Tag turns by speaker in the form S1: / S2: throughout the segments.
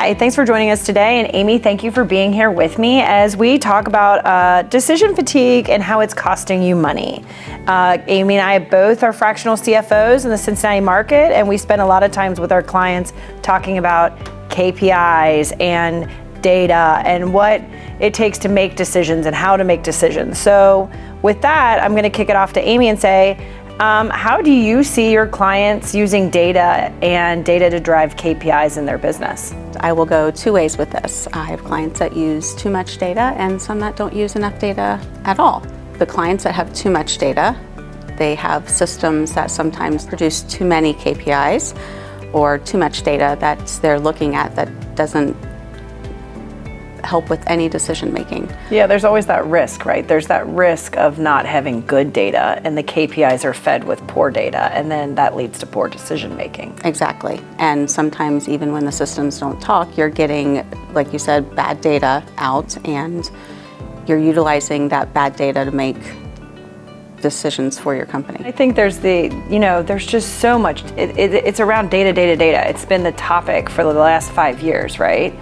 S1: Hi, thanks for joining us today. And Amy, thank you for being here with me as we talk about decision fatigue and how it's costing you money. Amy and I both are fractional CFOs in the Cincinnati market, and we spend a lot of times with our clients talking about KPIs and data and what it takes to make decisions and how to make decisions. So with that, I'm going to kick it off to Amy and say, how do you see your clients using data and data to drive KPIs in their business?
S2: I will go two ways with this. I have clients that use too much data and some that don't use enough data at all. The clients that have too much data, they have systems that sometimes produce too many KPIs or too much data that they're looking at that doesn't help with any decision making.
S1: Yeah, there's always that risk, right? There's that risk of not having good data and the KPIs are fed with poor data, and then that leads to poor decision making.
S2: Exactly. And sometimes even when the systems don't talk, you're getting, like you said, bad data out, and you're utilizing that bad data to make decisions for your company.
S1: I think there's there's just so much, it's around data. It's been the topic for the last 5 years, right?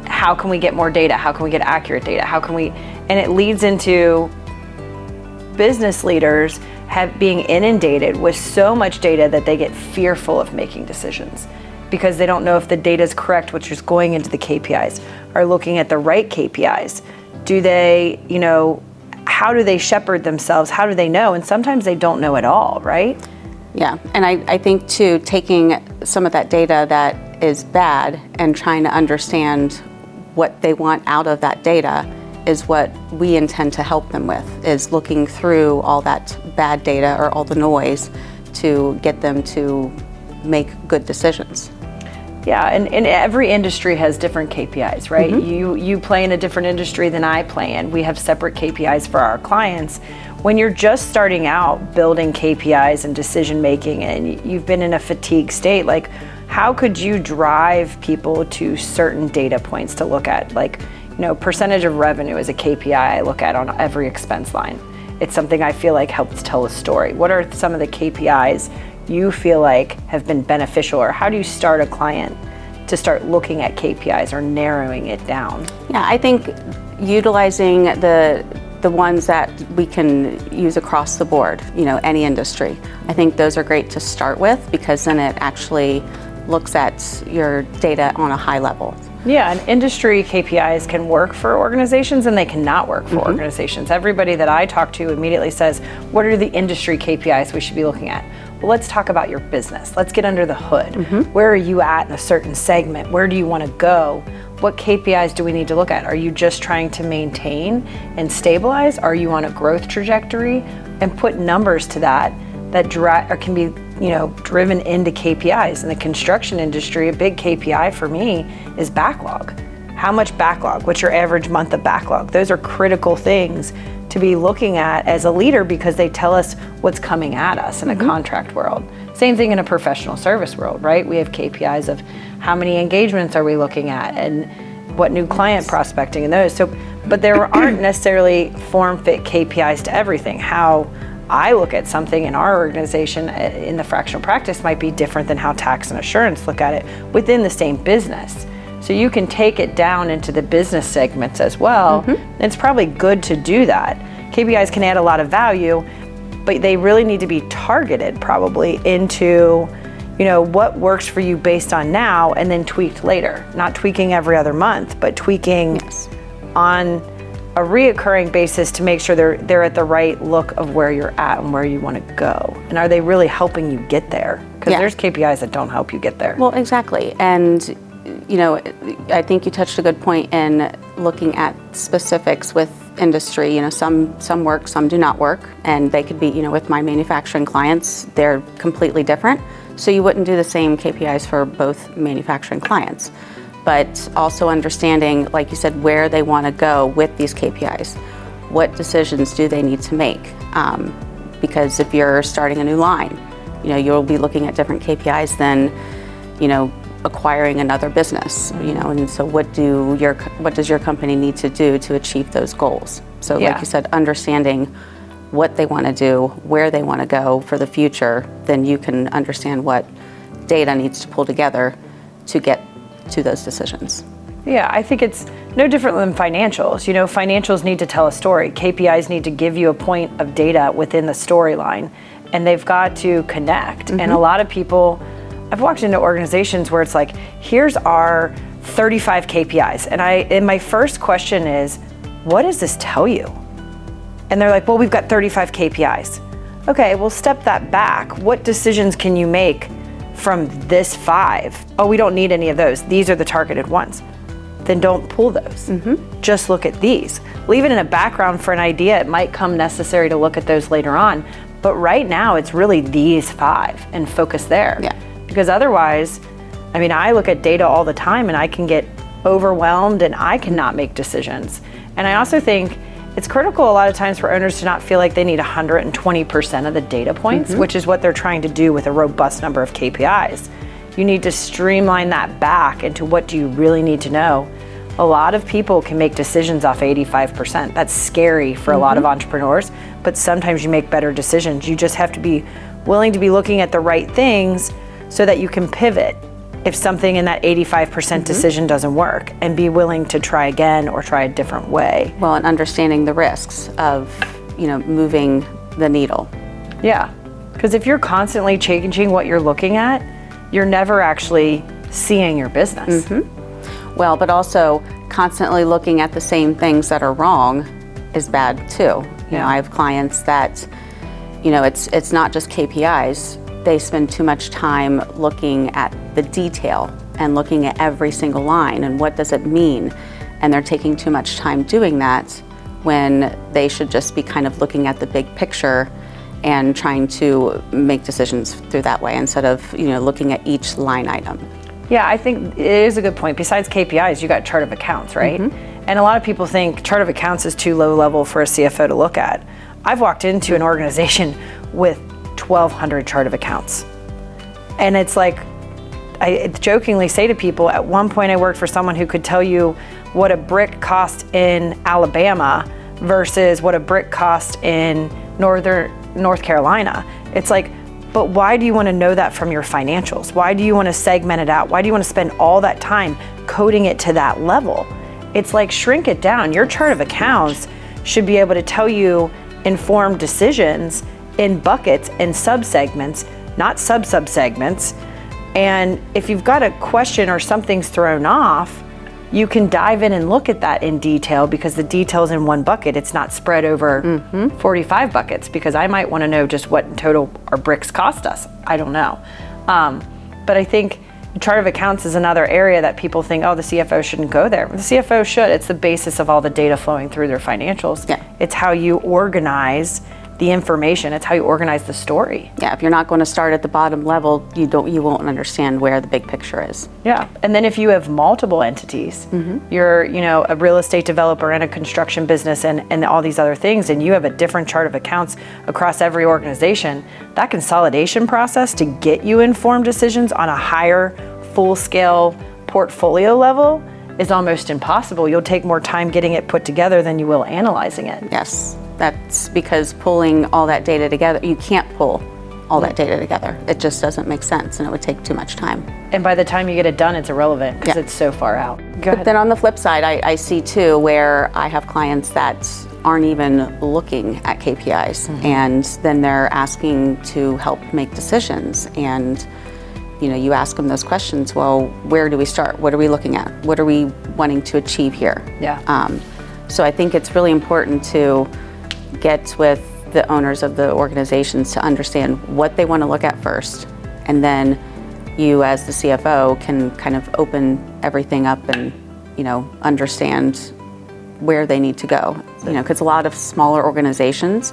S1: How can we get more data? How can we get accurate data? And it leads into business leaders being inundated with so much data that they get fearful of making decisions because they don't know if the data is correct, which is going into the KPIs, are looking at the right KPIs. Do they, how do they shepherd themselves? How do they know? And sometimes they don't know at all, right?
S2: Yeah, and I think too, taking some of that data that is bad and trying to understand what they want out of that data is what we intend to help them with, is looking through all that bad data or all the noise to get them to make good decisions.
S1: Yeah, and every industry has different KPIs, right? Mm-hmm. You play in a different industry than I play in. We have separate KPIs for our clients. When you're just starting out building KPIs and decision making and you've been in a fatigue state, like how could you drive people to certain data points to look at? Like, percentage of revenue is a KPI I look at on every expense line. It's something I feel like helps tell a story. What are some of the KPIs you feel like have been beneficial, or how do you start a client to start looking at KPIs or narrowing it down?
S2: Yeah, I think utilizing the ones that we can use across the board, any industry. I think those are great to start with because then it actually looks at your data on a high level.
S1: Yeah, and industry KPIs can work for organizations and they cannot work for organizations. Everybody that I talk to immediately says, what are the industry KPIs we should be looking at? Well, let's talk about your business. Let's get under the hood. Where are you at in a certain segment? Where do you want to go? What KPIs do we need to look at? Are you just trying to maintain and stabilize? Are you on a growth trajectory? And put numbers to that can be driven into KPIs. In the construction industry, a big KPI for me is backlog. How much backlog? What's your average month of backlog? Those are critical things to be looking at as a leader because they tell us what's coming at us in a contract world. Same thing in a professional service world, right? We have KPIs of how many engagements are we looking at and what new client prospecting and those. But there aren't necessarily form-fit KPIs to everything. How I look at something in our organization in the fractional practice might be different than how tax and assurance look at it within the same business. So you can take it down into the business segments as well. And it's probably good to do that. KPIs can add a lot of value, but they really need to be targeted probably into, what works for you based on now and then tweaked later. Not tweaking every other month, but tweaking on a reoccurring basis to make sure they're at the right look of where you're at and where you want to go. And are they really helping you get there? Because there's KPIs that don't help you get there.
S2: Well, exactly. And, I think you touched a good point in looking at specifics with industry. Some work, some do not work. And they could be, with my manufacturing clients, they're completely different. So you wouldn't do the same KPIs for both manufacturing clients. But also understanding, like you said, where they want to go with these KPIs. What decisions do they need to make? Because if you're starting a new line, you'll be looking at different KPIs than, acquiring another business, and so what does your company need to do to achieve those goals? So like you said, understanding what they want to do, where they want to go for the future, then you can understand what data needs to pull together to get to those decisions.
S1: Yeah, I think it's no different than financials. You know, financials need to tell a story. KPIs need to give you a point of data within the storyline, and they've got to connect. And a lot of people, I've walked into organizations where it's like, here's our 35 KPIs. And my first question is, what does this tell you? And they're like, well, we've got 35 KPIs. Okay, well, step that back. What decisions can you make from this 5? Oh, we don't need any of those. These are the targeted ones. Then don't pull those. Just look at these. Leave it in a background for an idea. It might come necessary to look at those later on. But right now, it's really these 5 and focus there.
S2: Yeah.
S1: Because otherwise, I mean, I look at data all the time and I can get overwhelmed and I cannot make decisions. And I also think it's critical a lot of times for owners to not feel like they need 120% of the data points, which is what they're trying to do with a robust number of KPIs. You need to streamline that back into what do you really need to know. A lot of people can make decisions off 85%. That's scary for a lot of entrepreneurs, but sometimes you make better decisions. You just have to be willing to be looking at the right things so that you can pivot if something in that 85% decision doesn't work, and be willing to try again or try a different way.
S2: Well, and understanding the risks of, you know, moving the needle.
S1: Yeah, because if you're constantly changing what you're looking at, you're never actually seeing your business.
S2: Well, but also constantly looking at the same things that are wrong is bad too. You know, I have clients that, you know, it's not just KPIs. They spend too much time looking at the detail and looking at every single line and what does it mean. And they're taking too much time doing that when they should just be kind of looking at the big picture and trying to make decisions through that way instead of, you know, looking at each line item.
S1: Yeah, I think it is a good point. Besides KPIs, you got chart of accounts, right? And a lot of people think chart of accounts is too low level for a CFO to look at. I've walked into an organization with 1,200 chart of accounts. And it's like, I jokingly say to people, at one point I worked for someone who could tell you what a brick cost in Alabama versus what a brick cost in North Carolina. It's like, but why do you want to know that from your financials? Why do you want to segment it out? Why do you want to spend all that time coding it to that level? It's like, shrink it down. Your chart of accounts should be able to tell you informed decisions in buckets and subsegments, not sub-subsegments. And if you've got a question or something's thrown off, you can dive in and look at that in detail, because the detail's in one bucket. It's not spread over 45 buckets, because I might want to know just what in total our bricks cost us. I don't know. But I think the chart of accounts is another area that people think, oh, the CFO shouldn't go there. The CFO should. It's the basis of all the data flowing through their financials.
S2: Yeah.
S1: It's how you organize the information. It's how you organize the story.
S2: Yeah, if you're not going to start at the bottom level, you won't understand where the big picture is.
S1: Yeah, and then if you have multiple entities, you're, you know, a real estate developer and a construction business and all these other things, and you have a different chart of accounts across every organization, that consolidation process to get you informed decisions on a higher full-scale portfolio level is almost impossible. You'll take more time getting it put together than you will analyzing it.
S2: Yes, that's because pulling all that data together, you can't pull all that data together. It just doesn't make sense, and it would take too much time.
S1: And by the time you get it done, it's irrelevant because it's so far out. Go ahead.
S2: Then on the flip side, I see too where I have clients that aren't even looking at KPIs, and then they're asking to help make decisions. And you know, you ask them those questions. Well, where do we start? What are we looking at? What are we wanting to achieve here?
S1: Yeah.
S2: So I think it's really important to get with the owners of the organizations to understand what they want to look at first, and then you as the CFO can kind of open everything up and, you know, understand where they need to go. You know, because a lot of smaller organizations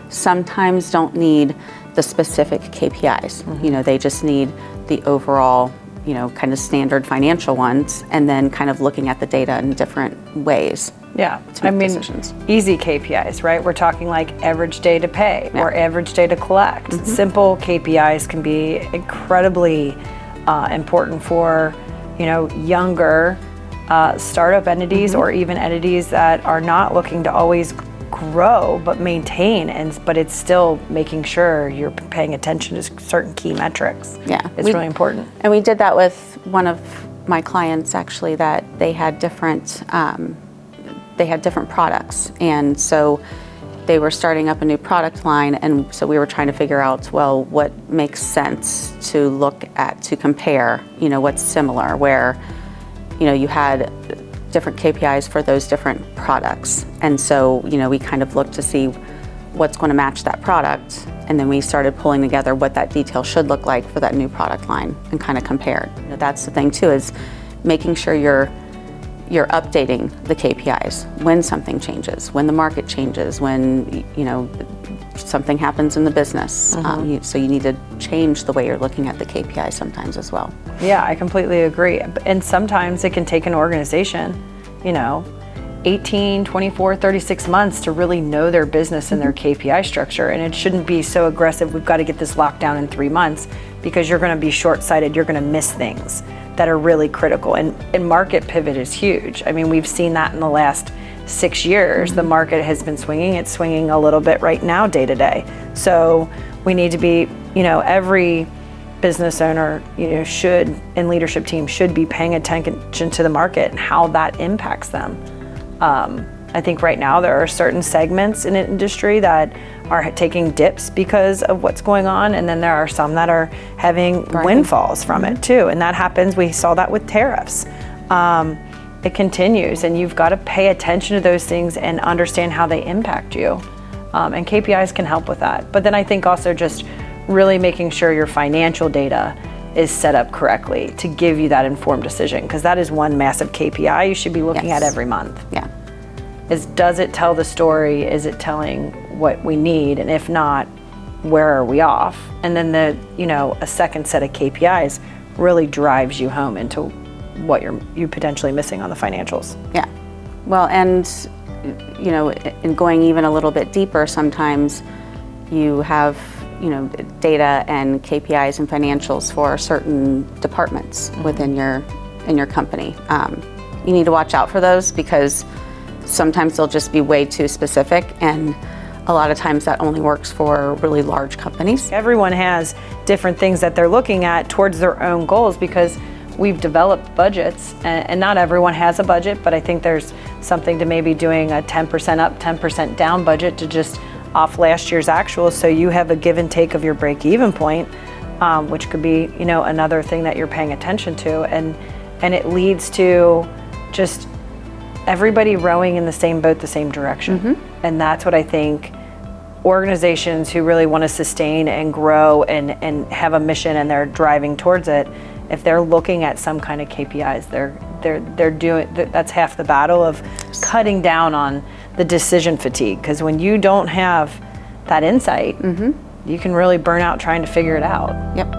S2: sometimes don't need the specific KPIs. You know, they just need the overall, you know, kind of standard financial ones, and then kind of looking at the data in different ways.
S1: Yeah,
S2: I mean, decisions.
S1: Easy KPIs, right? We're talking like average day to pay or average day to collect. Simple KPIs can be incredibly important for, you know, younger startup entities or even entities that are not looking to always grow but maintain, but it's still making sure you're paying attention to certain key metrics.
S2: Yeah,
S1: it's really important.
S2: And we did that with one of my clients actually that they had different products, and so they were starting up a new product line, and so we were trying to figure out, well, what makes sense to look at, to compare, what's similar, where, you had different KPIs for those different products. And so, we kind of looked to see what's going to match that product, and then we started pulling together what that detail should look like for that new product line and kind of compared. That's the thing too, is making sure you're updating the KPIs when something changes, when the market changes, when something happens in the business. So you need to change the way you're looking at the KPI sometimes as well.
S1: Yeah, I completely agree. And sometimes it can take an organization, 18, 24, 36 months to really know their business and their KPI structure. And it shouldn't be so aggressive, we've got to get this locked down in 3 months, because you're going to be short-sighted, you're going to miss things that are really critical. And market pivot is huge. I mean, we've seen that in the last 6 years. The market has been swinging. It's swinging a little bit right now, day to day. So we need to be, every business owner, should, and leadership team should be paying attention to the market and how that impacts them. I think right now there are certain segments in an industry that are taking dips because of what's going on, and then there are some that are having windfalls from it too, and that happens. We saw that with tariffs. It continues, and you've got to pay attention to those things and understand how they impact you, and KPIs can help with that. But then I think also just really making sure your financial data is set up correctly to give you that informed decision, because that is one massive KPI you should be looking at every month.
S2: Yeah.
S1: Does it tell the story? Is it telling what we need? And if not, where are we off? And then a second set of KPIs really drives you home into what you're potentially missing on the financials.
S2: Yeah. Well, and in going even a little bit deeper, sometimes you have data and KPIs and financials for certain departments within your company. You need to watch out for those, because sometimes they'll just be way too specific, and a lot of times that only works for really large companies.
S1: Everyone has different things that they're looking at towards their own goals, because we've developed budgets, and not everyone has a budget, but I think there's something to maybe doing a 10% up, 10% down budget to just off last year's actuals, so you have a give and take of your break-even point, which could be another thing that you're paying attention to, and it leads to just everybody rowing in the same boat, the same direction. And that's what I think organizations who really want to sustain and grow and have a mission and they're driving towards it, if they're looking at some kind of KPIs, they're doing, that's half the battle of cutting down on the decision fatigue. Because when you don't have that insight, you can really burn out trying to figure it out.
S2: Yep.